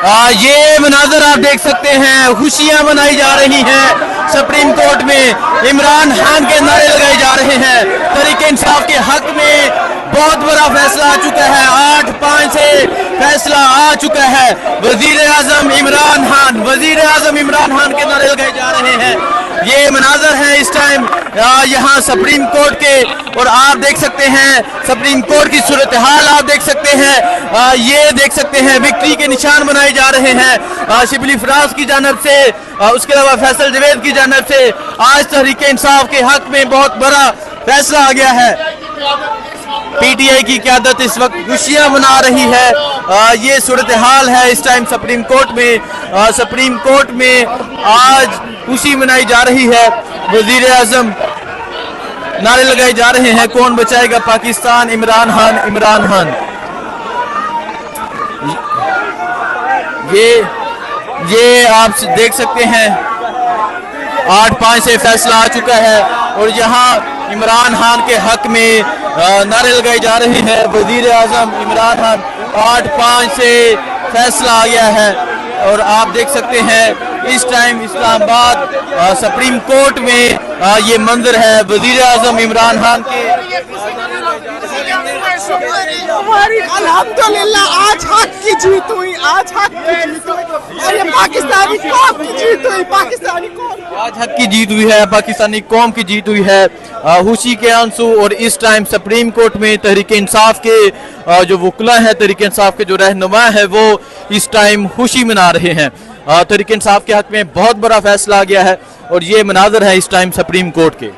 ये मनाजर आप देख सकते हैं, खुशियां मनाई जा रही हैं। सुप्रीम कोर्ट में इमरान खान के नारे लगाए जा रहे हैं। तहरीक इंसाफ के हक में बहुत बड़ा फैसला आ चुका है। 8-5 से फैसला आ चुका है। वजीर आजम इमरान खान के नारे लगाए जा रहे हैं। ये मनाजर है इस टाइम यहाँ सुप्रीम कोर्ट के, और आप देख सकते हैं सुप्रीम कोर्ट की सूरत हाल आप देख सकते हैं। ये देख सकते हैं विक्ट्री के निशान बनाए जा रहे हैं शिबली फराज की जानब से, उसके अलावा फैसल जवेद की जानब से। आज तहरीक इंसाफ के हक में बहुत बड़ा फैसला आ गया है। पीटीआई की क़यादत इस वक्त खुशियां मना रही है। ये सूरत हाल है इस टाइम सुप्रीम कोर्ट में। सुप्रीम कोर्ट में आज खुशी मनाई जा रही है। वजीर आजम नारे लगाए जा रहे हैं, कौन बचाएगा पाकिस्तान, इमरान खान। ये आप देख सकते हैं 8-5 से फैसला आ चुका है, और यहाँ इमरान खान के हक में नारे लगाए जा रहे हैं। वजीर आजम इमरान खान, 8-5 से फैसला आ गया है। और आप देख सकते हैं इस टाइम इस्लामाबाद सुप्रीम कोर्ट में ये मंजर है वजीर आजम इमरान खान के। अल्हम्दुलिल्लाह आज हक की जीत हुई, आज हक की जीत हुई, और ये पाकिस्तानी कौम की जीत हुई, पाकिस्तानी कौम आज हक की जीत हुई है, पाकिस्तानी कौम की जीत हुई है। खुशी के आंसू। और इस टाइम सुप्रीम कोर्ट में तहरीक इंसाफ के जो वकला हैं, तहरीक इंसाफ के जो रहनुमा है, वो इस टाइम खुशी मना रहे हैं। तहरीक इंसाफ के हक में बहुत बड़ा फैसला आ गया है, और ये मनाजर है इस टाइम सुप्रीम कोर्ट के।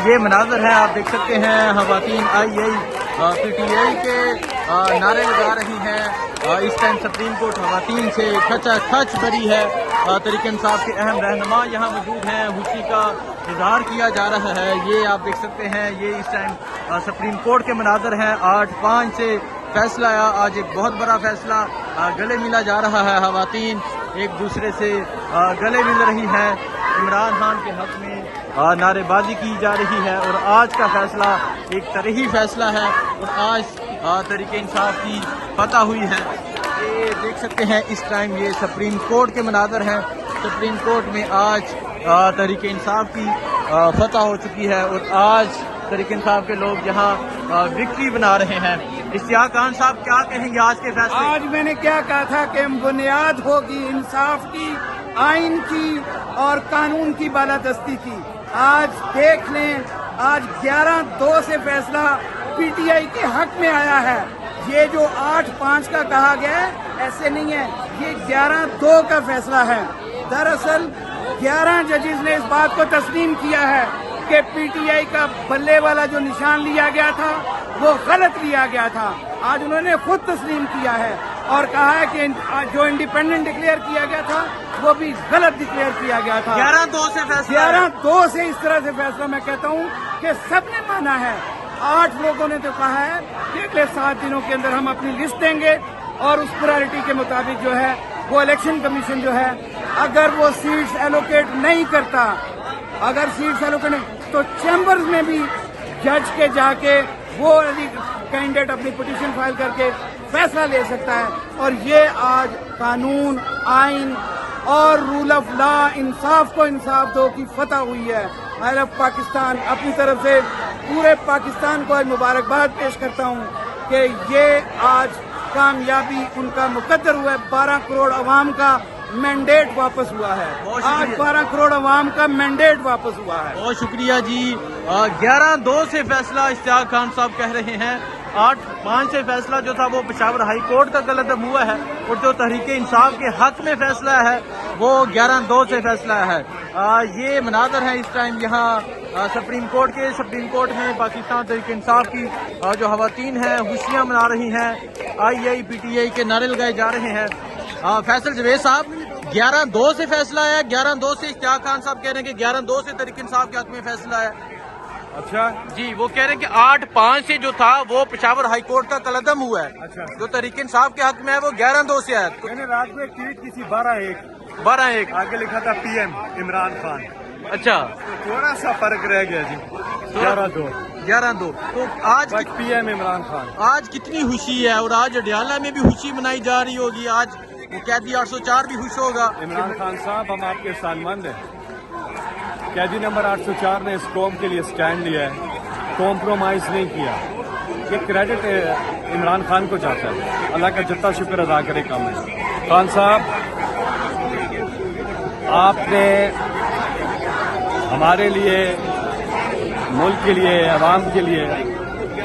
ये मनाजर है आप देख सकते हैं, खवातीन PTI के नारे लगा रही हैं। इस टाइम सुप्रीम कोर्ट खवातीन से खच भरी है। तहरीक इंसाफ के अहम रहनुमा यहाँ मौजूद हैं, खुशी का इजहार किया जा रहा है। ये आप देख सकते हैं, ये इस टाइम सुप्रीम कोर्ट के मनाजर हैं। 8-5 से फैसला आया, आज एक बहुत बड़ा फैसला। गले मिला जा रहा है, खवातीन एक दूसरे से गले मिल रही हैं। इमरान खान के हक में नारेबाजी की जा रही है, और आज का फैसला एक तरीही फैसला है, और आज तहरीक इंसाफ की फतह हुई है। ये देख सकते हैं इस टाइम ये सुप्रीम कोर्ट के मनाजर हैं। सुप्रीम कोर्ट में आज तहरीक इंसाफ की फतह हो चुकी है, और आज तहरीक इंसाफ के लोग यहाँ विक्ट्री बना रहे हैं। इश्तियाक खान साहब क्या कहेंगे आज के फैसले? आज मैंने क्या कहा था कि बुनियाद होगी इंसाफ की, आइन की और कानून की बालादस्ती की। आज देख लें, आज 11-2 से फैसला PTI के हक में आया है। ये जो 8-5 का कहा गया है, ऐसे नहीं है, ये 11-2 का फैसला है। दरअसल 11 जजेस ने इस बात को तस्लीम किया है कि PTI का बल्ले वाला जो निशान लिया गया था वो गलत लिया गया था। आज उन्होंने खुद तस्लीम किया है और कहा है कि जो इंडिपेंडेंट डिक्लेयर किया गया था वो भी गलत डिक्लेयर किया गया था। 11-2 से फैसला, 11-2 से इस तरह से फैसला मैं कहता हूँ कि सबने माना है। 8 लोगों ने तो कहा है कि अगले 7 दिनों के अंदर हम अपनी लिस्ट देंगे, और उस प्रायोरिटी के मुताबिक जो है वो इलेक्शन कमीशन जो है, अगर वो सीट्स एलोकेट नहीं करता, अगर सीट्स एलोकेट नहीं, तो चैम्बर्स में भी जज के जाके वो कैंडिडेट अपनी पिटीशन फाइल करके फैसला ले सकता है। और ये आज कानून, आइन और रूल ऑफ लॉ, इंसाफ को इंसाफ दो की फतह हुई है। आई लव पाकिस्तान अपनी तरफ से पूरे पाकिस्तान को आज मुबारकबाद पेश करता हूँ कि ये आज कामयाबी उनका मुकद्दर हुआ है। 12 करोड़ अवाम का मैंडेट वापस हुआ है। आज 12 करोड़ अवाम का मैंडेट वापस हुआ है। बहुत शुक्रिया जी। 11-2 से फैसला इश्तियाक खान साहब कह रहे हैं। 8-5 से फैसला जो था वो पेशावर हाई कोर्ट का गलत हुआ है, और जो तहरीक इंसाफ के हक में फैसला है वो 11-2 से फैसला है। ये मनाजर है इस टाइम यहाँ सुप्रीम कोर्ट के। सुप्रीम कोर्ट में पाकिस्तान तहरीक इंसाफ की जो खवातीन हैं खुशियाँ मना रही हैं। PTI के नारे लगाए जा रहे हैं। फैसल जवेद साहब, 11-2 से फैसला आया। 11-2 से इश्तियाक खान साहब कह रहे हैं कि 11-2 से तहरीक इंसाफ के हक में फैसला आया। अच्छा जी, वो कह रहे हैं कि 8-5 से जो था वो पेशावर हाई कोर्ट का कलदम हुआ है। अच्छा, जो तहरीक इंसाफ के हक में है वो 11-2 से है। मैंने रात में एक ट्वीट की थी 12-1 12-1 आगे लिखा था PM इमरान खान। अच्छा, थोड़ा सा फर्क रह गया जी, 11-2। 11-2। तो आज बट पीएम इमरान खान। आज कितनी खुशी है, और आज अडियाला में भी खुशी मनाई जा रही होगी, आज वो कैदी 804 भी खुश होगा। इमरान खान साहब, हम आपके सानमंद हैं। कैदी नंबर 804 ने इस कौम के लिए स्टैंड लिया है, कॉम्प्रोमाइज नहीं किया। ये क्रेडिट इमरान खान को जाता है, अल्लाह का जितना शुक्र अदा करे कम है। खान साहब, आपने हमारे लिए, मुल्क के लिए, अवाम के लिए,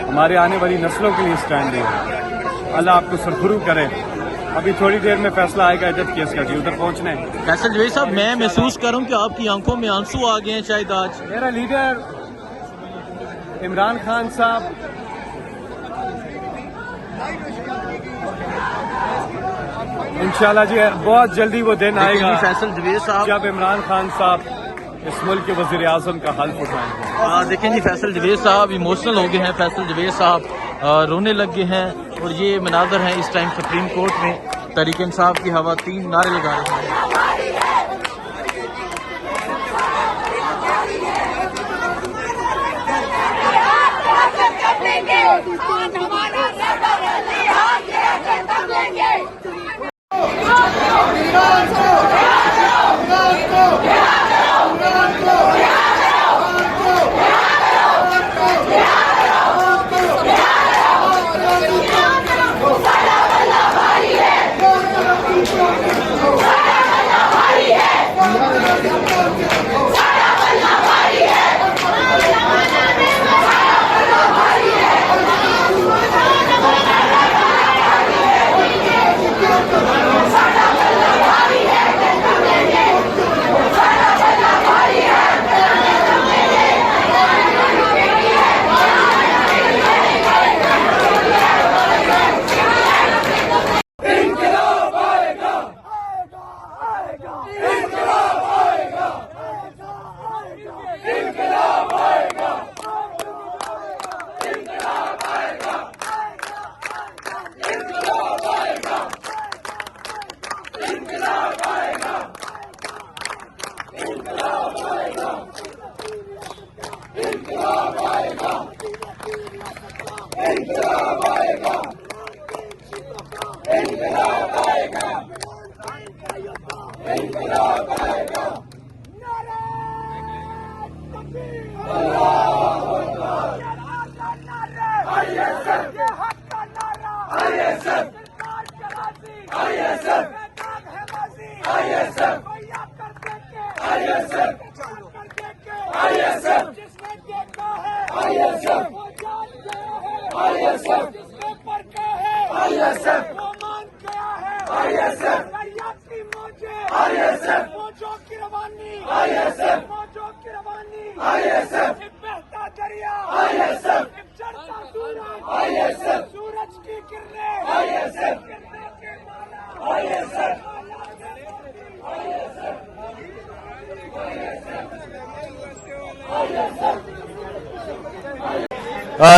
हमारे आने वाली नस्लों के लिए स्टैंड लिया। अल्लाह आपको सरफरू करे। अभी थोड़ी देर में फैसला आएगा इज्जत केस का जी, उधर पहुंचना है। फैसल जवेद साहब, मैं महसूस करूं कि आपकी आंखों में आंसू आ गए हैं शायद आज। मेरा लीडर इमरान खान साहब इंशाल्लाह जी बहुत जल्दी वो दिन आएगा फैसल जवेद साहब, जब इमरान खान साहब इस मुल्क के वज़ीर आज़म का हल्फ उठाएंगे। देखें जी, फैसल जवेद साहब इमोशनल हो गए हैं, फैसल जवेद साहब रोने लग गए हैं। और ये मनाजर है इस टाइम सुप्रीम कोर्ट में, तहरीक इंसाफ की खवातीन नारे लगा रहे हैं।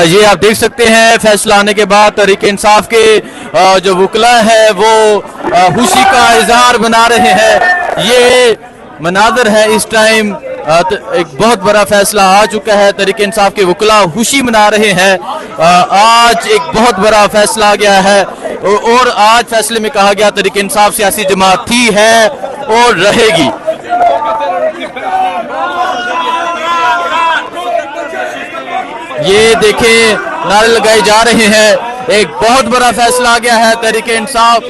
ये आप देख सकते हैं फैसला आने के बाद तहरीक इंसाफ के जो वकला है वो खुशी का इजहार बना रहे हैं। ये मनाजर है इस टाइम, एक बहुत बड़ा फैसला आ चुका है, तहरीक इंसाफ के वकला खुशी मना रहे हैं। आज एक बहुत बड़ा फैसला आ गया है और आज फैसले में कहा गया तहरीक इंसाफ सियासी जमात थी, है और रहेगी। ये देखें नारे लगाए जा रहे हैं, एक बहुत बड़ा फैसला आ गया है। तहरीक इंसाफ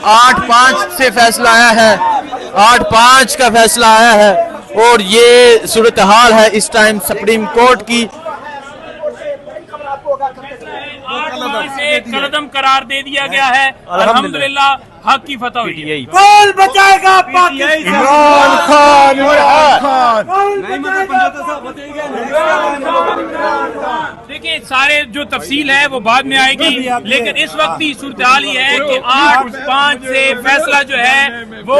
8-5 से फैसला आया है, 8-5 का फैसला आया है और ये सूरत हाल है इस टाइम सुप्रीम कोर्ट की। 8 से कदम करार दे दिया गया है। अल्हम्दुलिल्लाह हक की फतह हुई है। कौन बचाएगा पाकिस्तान? इमरान खान, इमरान खान। देखिए ये सारे जो तफसील है वो बाद में आएगी, लेकिन इस वक्त की सूरत हाल ये है कि 8-5 से फैसला जो है वो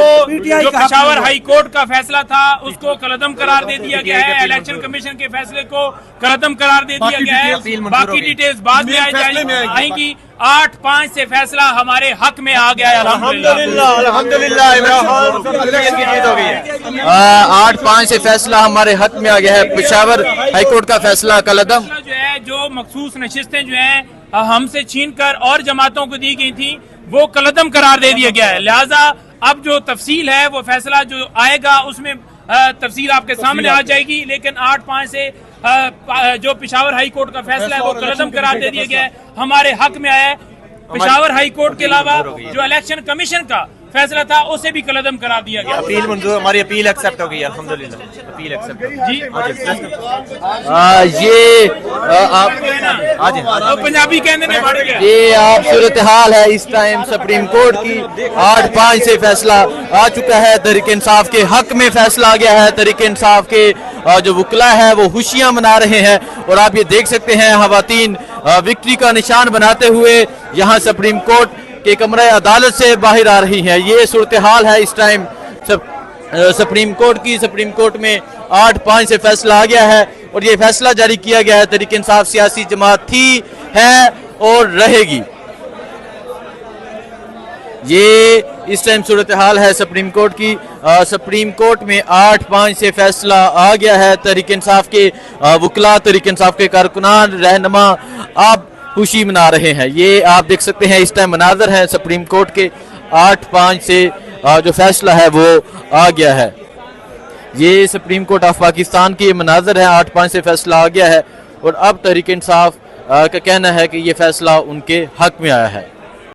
जो पेशावर हाई कोर्ट का फैसला था उसको कलअदम करार दे दिया गया है। इलेक्शन कमीशन के फैसले को कलअदम करार दे दिया गया है। बाकी डिटेल्स बाद में आएंगी। 8-5 से फैसला हमारे हक में आ गया है। अल्हम्दुलिल्लाह इमरान खान की जीत हो गई है। 8-5 से फैसला हमारे हक में आ गया है। पेशावर हाई कोर्ट का फैसला कलअदम जो है, जो मखसूस नशिस्तें जो हैं हमसे छीन कर और जमातों को दी गई थी वो कलअदम करार दे दिया गया है। लिहाजा अब जो तफसील है वो फैसला जो आएगा उसमें तफसील आपके सामने आ जाएगी, लेकिन 8-5 से जो पेशावर हाई कोर्ट का फैसला है वो कलअदम करार दे दिया गया है, हमारे हक में आया है। पेशावर हाई कोर्ट के अलावा जो इलेक्शन कमीशन का फैसला था उसे भी कलअदम करार दिया गया। अपील मंजूर, हमारी अपील एक्सेप्ट हो गई है अल्हम्दुलिल्लाह। अपील एक्सेप्ट जी ये आप तो पंजाबी कहने में बढ़ गया। ये आप सूरत हाल है इस टाइम सुप्रीम कोर्ट की। 8-5 से फैसला आ चुका है। तहरीक इंसाफ के हक में फैसला आ गया है। तहरीक इंसाफ के जो वकला है वो खुशियां मना रहे हैं और आप ये देख सकते हैं खवातीन विक्ट्री का निशान बनाते हुए यहाँ सुप्रीम कोर्ट के कमरे अदालत से बाहर आ रही हैं। ये सूरत हाल है इस टाइम सुप्रीम कोर्ट की। सुप्रीम कोर्ट में 8-5 से फैसला आ गया है और ये फैसला जारी किया गया है तहरीक इंसाफ सियासी जमात थी, है और रहेगी। ये इस टाइम सूरत हाल है सुप्रीम कोर्ट की। सुप्रीम कोर्ट में 8-5 से फैसला आ गया है। तहरीक इंसाफ के वकला, तहरीक इंसाफ के कारकुनान, रहनुमा आप खुशी मना रहे हैं। ये आप देख सकते हैं इस टाइम मनाजर है सुप्रीम कोर्ट के। 8-5 से जो फैसला है वो आ गया है। ये सुप्रीम कोर्ट ऑफ पाकिस्तान के मनाजर है। 8-5 से फैसला आ गया है और अब तहरीक इंसाफ का कहना है कि ये फैसला उनके हक में आया है।